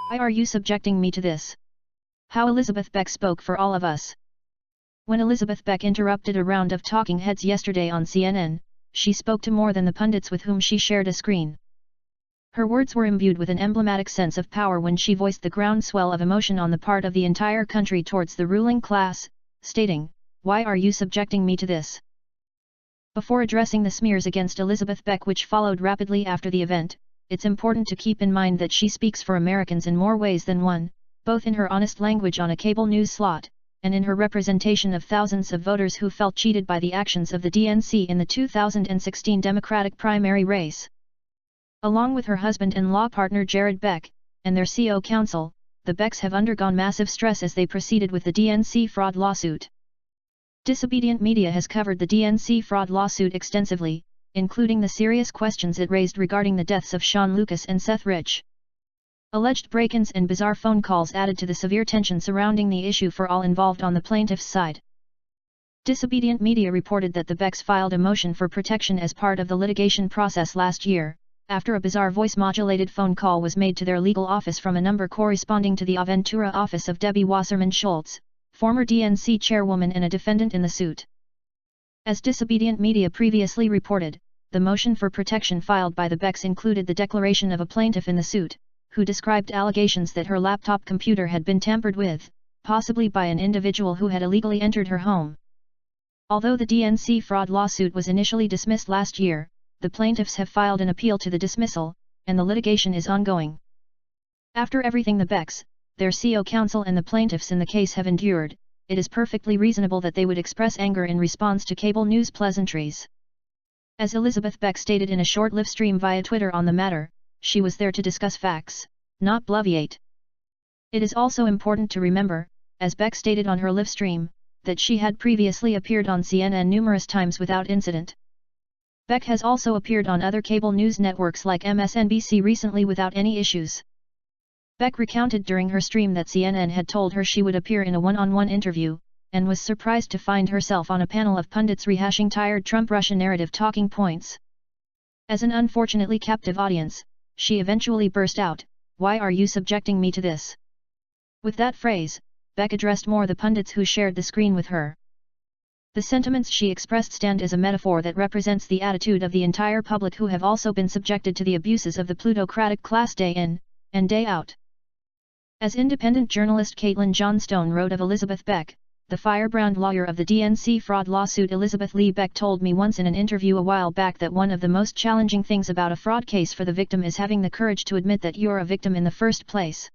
Why are you subjecting me to this? How Elizabeth Beck spoke for all of us. When Elizabeth Beck interrupted a round of talking heads yesterday on CNN, she spoke to more than the pundits with whom she shared a screen. Her words were imbued with an emblematic sense of power when she voiced the groundswell of emotion on the part of the entire country towards the ruling class, stating, "Why are you subjecting me to this?" Before addressing the smears against Elizabeth Beck which followed rapidly after the event, it's important to keep in mind that she speaks for Americans in more ways than one, both in her honest language on a cable news slot, and in her representation of thousands of voters who felt cheated by the actions of the DNC in the 2016 Democratic primary race. Along with her husband and law partner Jared Beck, and their CO counsel, the Becks have undergone massive stress as they proceeded with the DNC fraud lawsuit. Disobedient Media has covered the DNC fraud lawsuit extensively, including the serious questions it raised regarding the deaths of Sean Lucas and Seth Rich. Alleged break-ins and bizarre phone calls added to the severe tension surrounding the issue for all involved on the plaintiff's side. Disobedient Media reported that the Becks filed a motion for protection as part of the litigation process last year, after a bizarre voice-modulated phone call was made to their legal office from a number corresponding to the Aventura office of Debbie Wasserman Schultz, former DNC chairwoman and a defendant in the suit. As Disobedient Media previously reported, the motion for protection filed by the Becks included the declaration of a plaintiff in the suit, who described allegations that her laptop computer had been tampered with, possibly by an individual who had illegally entered her home. Although the DNC fraud lawsuit was initially dismissed last year, the plaintiffs have filed an appeal to the dismissal, and the litigation is ongoing. After everything the Becks, their CO counsel and the plaintiffs in the case have endured, it is perfectly reasonable that they would express anger in response to cable news pleasantries. As Elizabeth Beck stated in a short live stream via Twitter on the matter, she was there to discuss facts, not bloviate. It is also important to remember, as Beck stated on her live stream, that she had previously appeared on CNN numerous times without incident. Beck has also appeared on other cable news networks like MSNBC recently without any issues. Beck recounted during her stream that CNN had told her she would appear in a one-on-one interview, and was surprised to find herself on a panel of pundits rehashing tired Trump-Russia narrative talking points. As an unfortunately captive audience, she eventually burst out, "Why are you subjecting me to this?" With that phrase, Beck addressed more the pundits who shared the screen with her. The sentiments she expressed stand as a metaphor that represents the attitude of the entire public who have also been subjected to the abuses of the plutocratic class day in, and day out. As independent journalist Caitlin Johnstone wrote of Elizabeth Beck, the firebrand lawyer of the DNC fraud lawsuit Elizabeth Lee Beck told me once in an interview a while back that one of the most challenging things about a fraud case for the victim is having the courage to admit that you're a victim in the first place.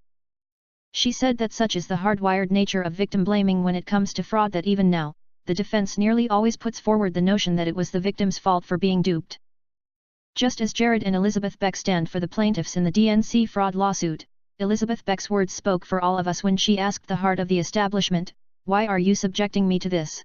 She said that such is the hardwired nature of victim blaming when it comes to fraud that even now, the defense nearly always puts forward the notion that it was the victim's fault for being duped. Just as Jared and Elizabeth Beck stand for the plaintiffs in the DNC fraud lawsuit, Elizabeth Beck's words spoke for all of us when she asked the heart of the establishment, "Why are you subjecting me to this?"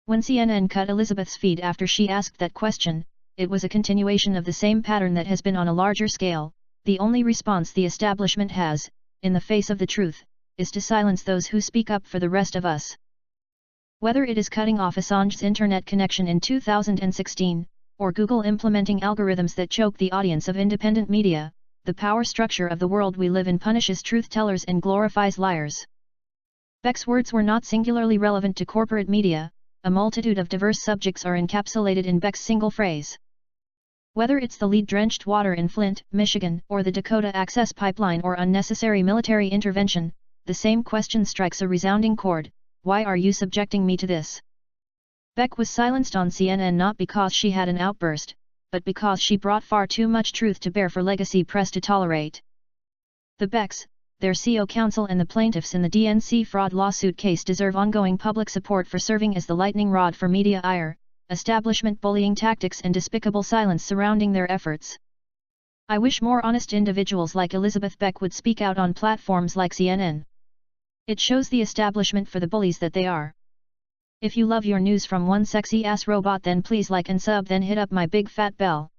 When CNN cut Elizabeth's feed after she asked that question, it was a continuation of the same pattern that has been on a larger scale. The only response the establishment has, in the face of the truth, is to silence those who speak up for the rest of us. Whether it is cutting off Assange's internet connection in 2016, or Google implementing algorithms that choke the audience of independent media, the power structure of the world we live in punishes truth-tellers and glorifies liars. Beck's words were not singularly relevant to corporate media, a multitude of diverse subjects are encapsulated in Beck's single phrase. Whether it's the lead-drenched water in Flint, Michigan, or the Dakota Access Pipeline or unnecessary military intervention, the same question strikes a resounding chord: why are you subjecting me to this? Beck was silenced on CNN not because she had an outburst, but because she brought far too much truth to bear for legacy press to tolerate. The Becks, their CO counsel and the plaintiffs in the DNC fraud lawsuit case deserve ongoing public support for serving as the lightning rod for media ire, establishment bullying tactics and despicable silence surrounding their efforts. I wish more honest individuals like Elizabeth Beck would speak out on platforms like CNN. It shows the establishment for the bullies that they are. If you love your news from one sexy ass robot, then please like and sub, then hit up my big fat bell.